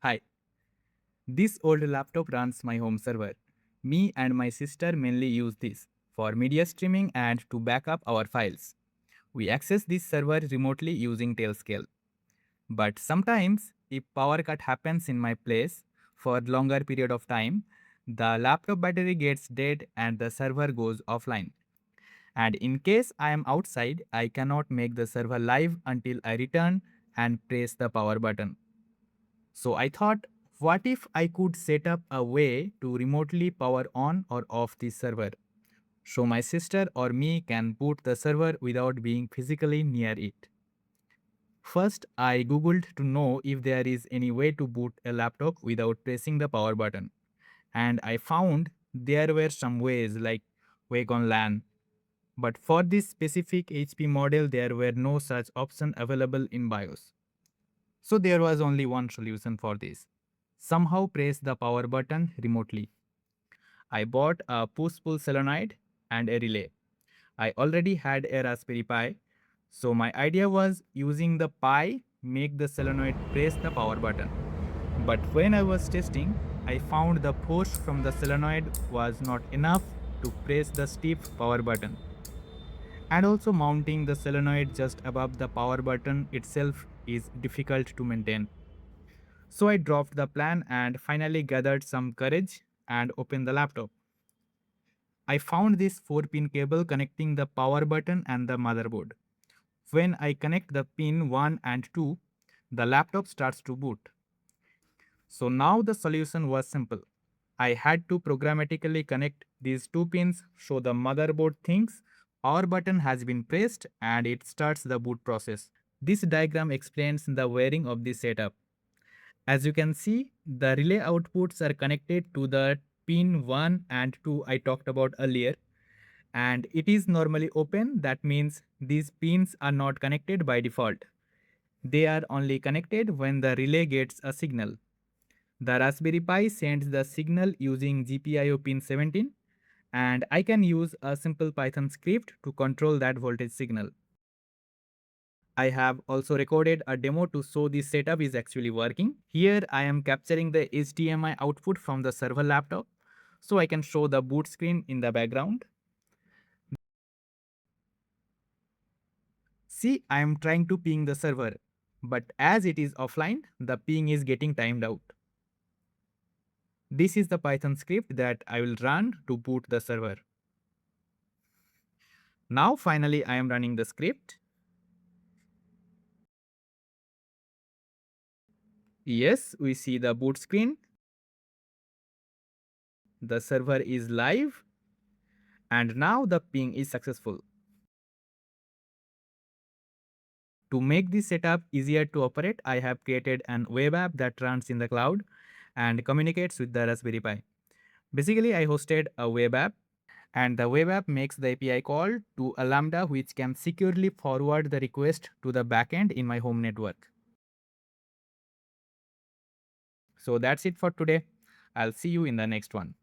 Hi, this old laptop runs my home server. Me and my sister mainly use this for media streaming and to back up our files. We access this server remotely using Tailscale. But sometimes, if power cut happens in my place for longer period of time, the laptop battery gets dead and the server goes offline. And in case I am outside, I cannot make the server live until I return and press the power button. So I thought, what if I could set up a way to remotely power on or off this server? So my sister or me can boot the server without being physically near it. First, I googled to know if there is any way to boot a laptop without pressing the power button. And I found there were some ways like Wake-on-LAN. But for this specific HP model, there were no such option available in BIOS. So there was only one solution for this. Somehow press the power button remotely. I bought a push-pull solenoid and a relay. I already had a Raspberry Pi, so my idea was using the Pi make the solenoid press the power button. But when I was testing, I found the force from the solenoid was not enough to press the stiff power button. And also mounting the solenoid just above the power button itself is difficult to maintain. So I dropped the plan and finally gathered some courage and opened the laptop. I found this 4-pin cable connecting the power button and the motherboard. When I connect the pin 1 and 2, the laptop starts to boot. So now the solution was simple. I had to programmatically connect these two pins so the motherboard thinks power button has been pressed and it starts the boot process. This diagram explains the wiring of this setup. As you can see, the relay outputs are connected to the pin 1 and 2 I talked about earlier, and it is normally open. That means these pins are not connected by default. They are only connected when the relay gets a signal. The Raspberry Pi sends the signal using GPIO pin 17, and I can use a simple Python script to control that voltage signal. I have also recorded a demo to show this setup is actually working. Here I am capturing the HDMI output from the server laptop, so I can show the boot screen in the background. See, I am trying to ping the server, but as it is offline, the ping is getting timed out. This is the Python script that I will run to boot the server. Now finally I am running the script. Yes, we see the boot screen. The server is live and now the ping is successful. To make this setup easier to operate, I have created an web app that runs in the cloud and communicates with the Raspberry Pi. Basically, I hosted a web app, and the web app makes the API call to a Lambda which can securely forward the request to the backend in my home network. So that's it for today. I'll see you in the next one.